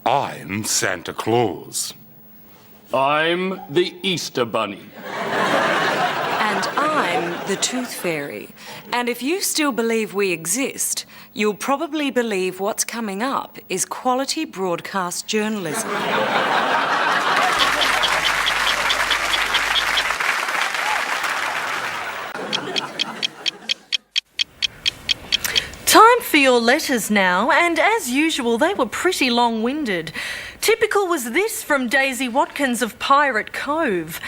I'm Santa Claus. I'm the Easter Bunny. And I'm the Tooth Fairy. And if you still believe we exist, you'll probably believe what's coming up is quality broadcast journalism. Time for your letters now, and as usual, they were pretty long-winded. Typical was this from Daisy Watkins of Pirate Cove.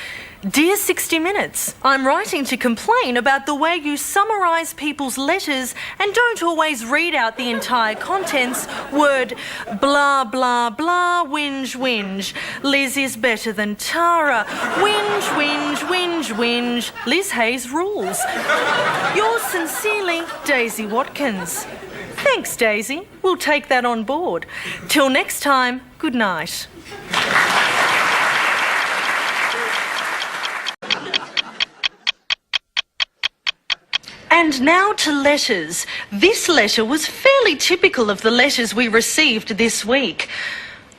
Dear 60 Minutes, I'm writing to complain about the way you summarise people's letters and don't always read out the entire contents. Word blah blah blah, whinge whinge. Liz is better than Tara. Whinge whinge whinge whinge. Liz Hayes rules. Yours sincerely, Daisy Watkins. Thanks, Daisy. We'll take that on board. Till next time, good night. And now to letters. This letter was fairly typical of the letters we received this week.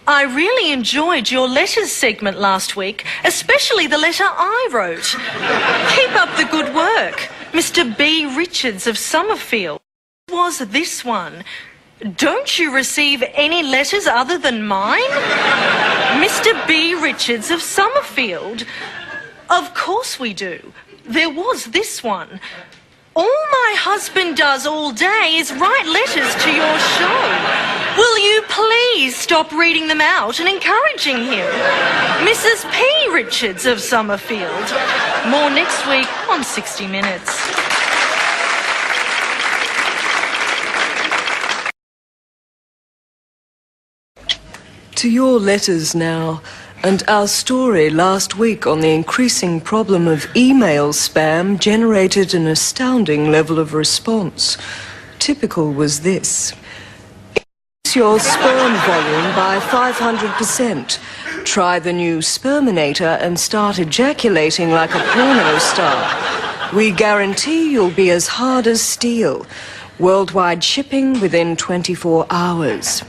I really enjoyed your letters segment last week, especially the letter I wrote. Keep up the good work. Mr. B. Richards of Summerfield. Was this one? Don't you receive any letters other than mine? Mr. B. Richards of Summerfield. Of course we do. There was this one. All my husband does all day is write letters to your show. Will you please stop reading them out and encouraging him? Mrs. P. Richards of Summerfield. More next week on 60 Minutes. To your letters now, and our story last week on the increasing problem of email spam generated an astounding level of response. Typical was this. Increase your sperm volume by 500%. Try the new Sperminator and start ejaculating like a porno star. We guarantee you'll be as hard as steel. Worldwide shipping within 24 hours.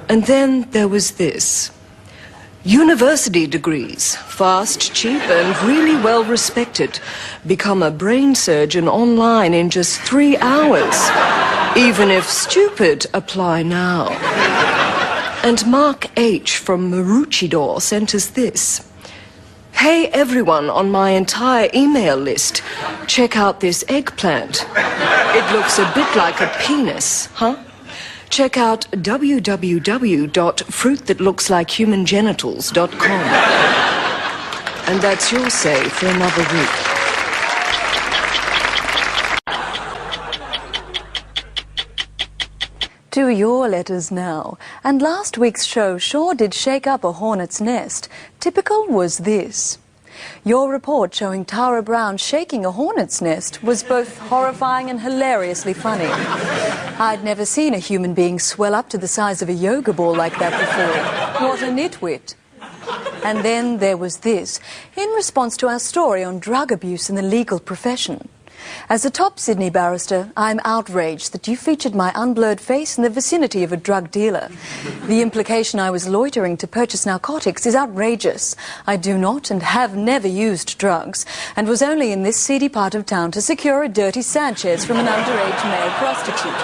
And then there was this. University degrees, fast, cheap, and really well respected. Become a brain surgeon online in just 3 hours. Even if stupid, apply now. And Mark H. from Maroochydore sent us this. Hey everyone on my entire email list, check out this eggplant. It looks a bit like a penis, huh? Check out www.fruitthatlookslikhumangenitals.com. And that's your say for another week. To your letters now. And last week's show sure did shake up a hornet's nest. Typical was this. Your report showing Tara Brown shaking a hornet's nest was both horrifying and hilariously funny. I'd never seen a human being swell up to the size of a yoga ball like that before. What a nitwit. And then there was this, in response to our story on drug abuse in the legal profession. As a top Sydney barrister, I'm outraged that you featured my unblurred face in the vicinity of a drug dealer. The implication I was loitering to purchase narcotics is outrageous. I do not and have never used drugs, and was only in this seedy part of town to secure a dirty Sanchez from an underage male prostitute.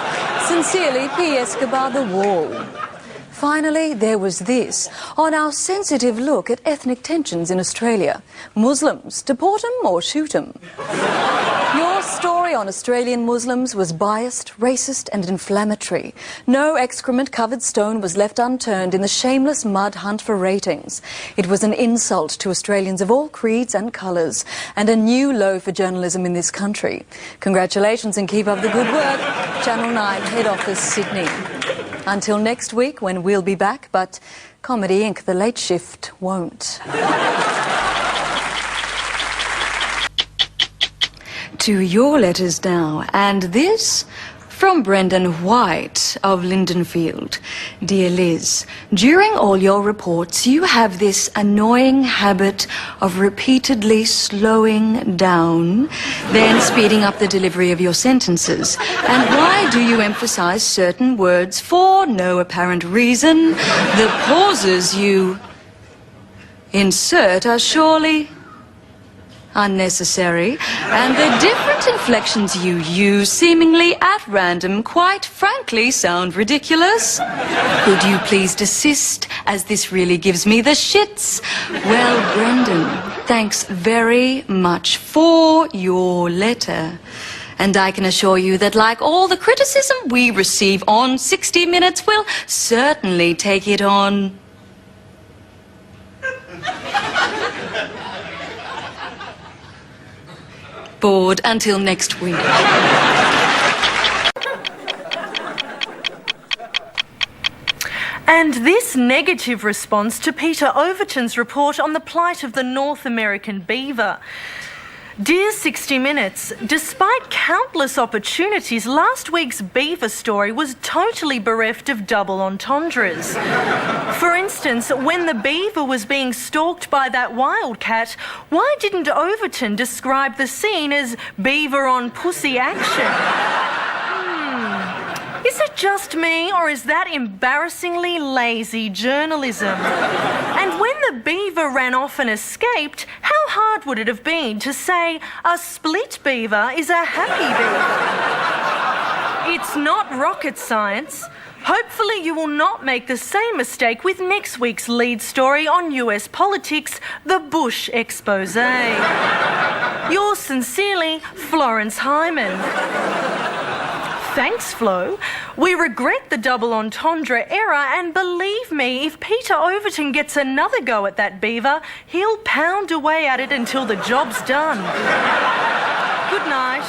Sincerely, P. Escobar the Wall. Finally, there was this, on our sensitive look at ethnic tensions in Australia. Muslims, deport 'em or shoot 'em? Your story on Australian Muslims was biased, racist and inflammatory. No excrement-covered stone was left unturned in the shameless mud hunt for ratings. It was an insult to Australians of all creeds and colours, and a new low for journalism in this country. Congratulations and keep up the good work. Channel 9, Head Office, Sydney. Until next week, when we'll be back, but Comedy Inc., the late shift, won't. To your letters now, and this From Brendan White of Lindenfield. Dear Liz, during all your reports, you have this annoying habit of repeatedly slowing down, then speeding up the delivery of your sentences. And why do you emphasize certain words for no apparent reason? The pauses you insert are surely unnecessary, and the different inflections you use, seemingly at random, quite frankly sound ridiculous. Could you please desist, as this really gives me the shits? Well, Brendan, thanks very much for your letter. And I can assure you that, like all the criticism we receive on 60 Minutes, we'll certainly take it on board until next week. And this negative response to Peter Overton's report on the plight of the North American beaver. Dear 60 Minutes, despite countless opportunities, last week's beaver story was totally bereft of double entendres. For instance, when the beaver was being stalked by that wildcat, why didn't Overton describe the scene as beaver on pussy action? Is it just me, or is that embarrassingly lazy journalism? And when the beaver ran off and escaped, how hard would it have been to say a split beaver is a happy beaver? It's not rocket science. Hopefully you will not make the same mistake with next week's lead story on US politics, the Bush expose. Yours sincerely, Florence Hyman. Thanks, Flo. We regret the double entendre error, and believe me, if Peter Overton gets another go at that beaver, he'll pound away at it until the job's done. Good night.